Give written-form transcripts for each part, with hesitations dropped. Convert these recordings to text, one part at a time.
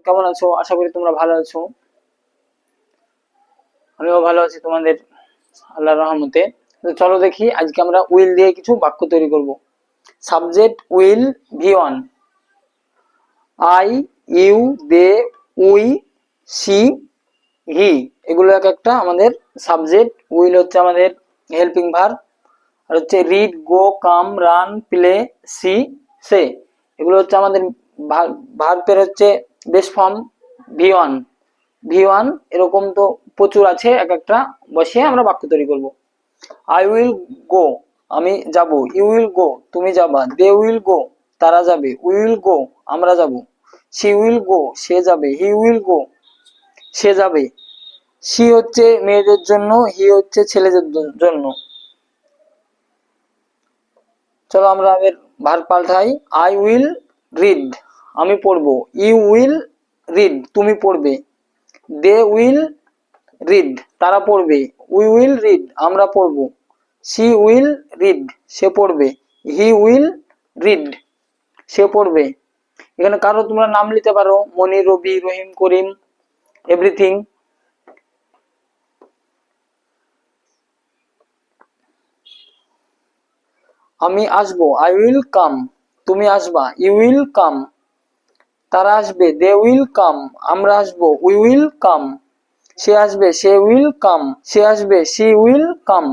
কেমন আছো? আশা করি তোমরা ভালো আছো। আমিও ভালো আছি তোমাদের আল্লাহর রহমতে। তো চলো দেখি আজকে আমরা উইল দিয়ে কিছু বাক্য তৈরি করব। Subject will, V1। I, you, they, we, she, he, এগুলো এক একটা আমাদের সাবজেক্ট। উইল হচ্ছে আমাদের হেল্পিং ভার্ব, আর হচ্ছে রিড, গো, কাম, রান, প্লে, সি, সে, এগুলো হচ্ছে আমাদের ভার্বের হচ্ছে বেস ফর্ম V1। V1 এরকম তো প্রচুর আছে, এক একটা বসে আমরা বাক্য তৈরি করব। আই উইল গো, আমি যাব। ইউ উইল গো, তুমি যাবা। দে উইল গো, তারা যাবে। উই উইল গো, আমরা যাব। শি উইল গো, সে যাবে। হি উইল গো, সে যাবে। শি হচ্ছে মেয়েদের জন্য, হি হচ্ছে ছেলেদের জন্য। চলো আমরা এর ভার্ব পাল্টাই। আই উইল রিড, আমি পড়বো। ইউ উইল রিড, তুমি পড়বে। দে উইল রিড, তারা পড়বে। উই উইল রিড, আমরা পড়বো। শি উইল রিড, সে পড়বে। হি উইল রিড, সে পড়বে। এখানে কারো তোমরা নাম নিতে পারো, মনির, রবি, রহিম, করিম, এভরিথিং। আমি আসবো, আই উইল কাম, তুমি আসবা। ইউ উইল কাম, তারা আসবে। দে উইল কাম, আমরা আসবো। উই উইল কাম, সে আসবে। সে উইল কাম, সে আসবে। She will come.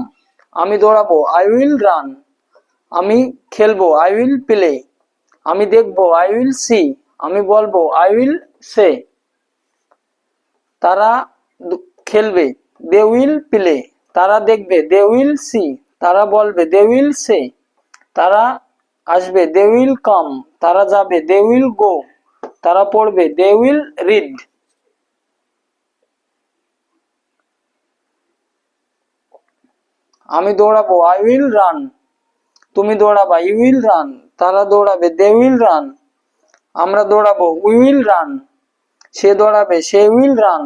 আমি দৌড়াবো, আই উইল রান, আমি খেলবো। আই উইল প্লে, আমি দেখবো। আই উইল সি, আমি বলবো। আই উইল সে, তারা খেলবে। দে উইল প্লে, তারা দেখবে। দে উইল সি, তারা বলবে। দে উইল সে, তারা আসবে। দে উইল কাম, তারা যাবে। দে উইল গো, তারা পড়বে। They will read. আমি দৌড়াবো, আই উইল রান, তুমি দৌড়াবা। ইউ উইল রান, তারা দৌড়াবে। দে উইল রান, আমরা দৌড়াবো। উই উইল রান, সে দৌড়াবে। সে উইল রান।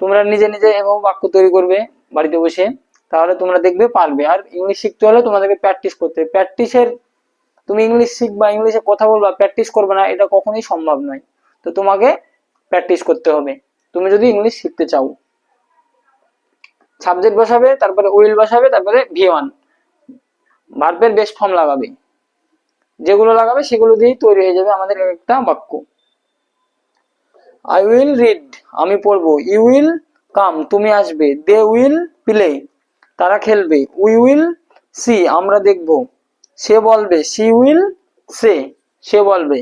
তোমরা নিজে নিজে এভাবে বাক্য তৈরি করবে বাড়িতে বসে, তাহলে তোমরা দেখবে পারবে। আর ইংলিশ শিখতে হলে তোমাদেরকে প্র্যাকটিস করতে হবে। প্র্যাকটিসের, তুমি ইংলিশ শিখবা, ইংলিশে কথা বলবা, প্র্যাকটিস করবে না, এটা কখনোই সম্ভব নয়। তো তোমাকে প্র্যাকটিস করতে হবে তুমি যদি ইংলিশ শিখতে চাও। সাবজেক্ট বসাবে, তারপরে উইল বসাবে, তারপরে V1 ভার্বের বেস্ট ফর্ম লাগাবে। যেগুলো লাগাবে সেগুলো দিয়েই তৈরি হয়ে যাবে আমাদের একটা বাক্য। আই উইল রিড, আমি পড়বো। ইউ উইল কাম, তুমি আসবে। দে উইল প্লে, তারা খেলবে। উই উইল সি, আমরা দেখব। সে বলবে। শি উইল সে, সে বলবে।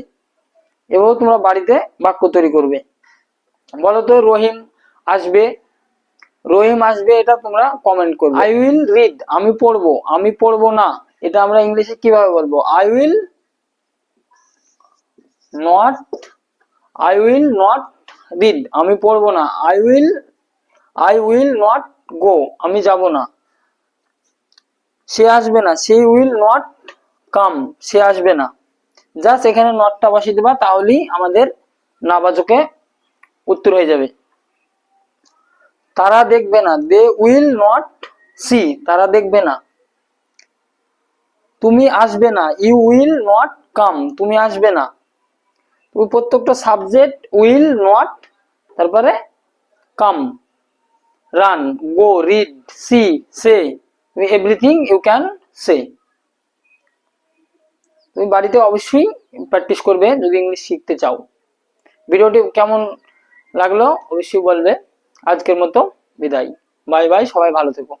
এভাবে তোমরা বাড়িতে বাক্য তৈরি করবে। বলো তো রহিম আসবে, রহিম আসবে, এটা তোমরা কমেন্ট করবে। আই উইল রিড, আমি পড়বো। আমি পড়বো না, এটা আমরা ইংলিশে কিভাবে বলবো? I will not, I will not read, আমি পড়বো না। আই উইল নট গো, আমি যাব না। সে আসবে না। সে উইল নট কাম, সে আসবে না। জাস্ট এখানে নটটা বসিয়ে দেবা, তাহলেই আমাদের নাবাচকে উত্তর হয়ে যাবে। তারা দেখবে না। দে উইল নট সি, তারা দেখবে না। তুমি আসবে না। ইউ উইল নট কাম, তুমি আসবে না। ওই প্রত্যেকটা সাবজেক্ট উইল নট, তারপরে come, run, go, read, see, say, everything you can say. তুমি বাড়িতে অবশ্যই প্র্যাকটিস করবে যদি ইংলিশ শিখতে চাও। ভিডিওটি কেমন লাগলো অবশ্যই বলবে। আজকের মতো বিদায়, বাই বাই, সবাই ভালো থেকো।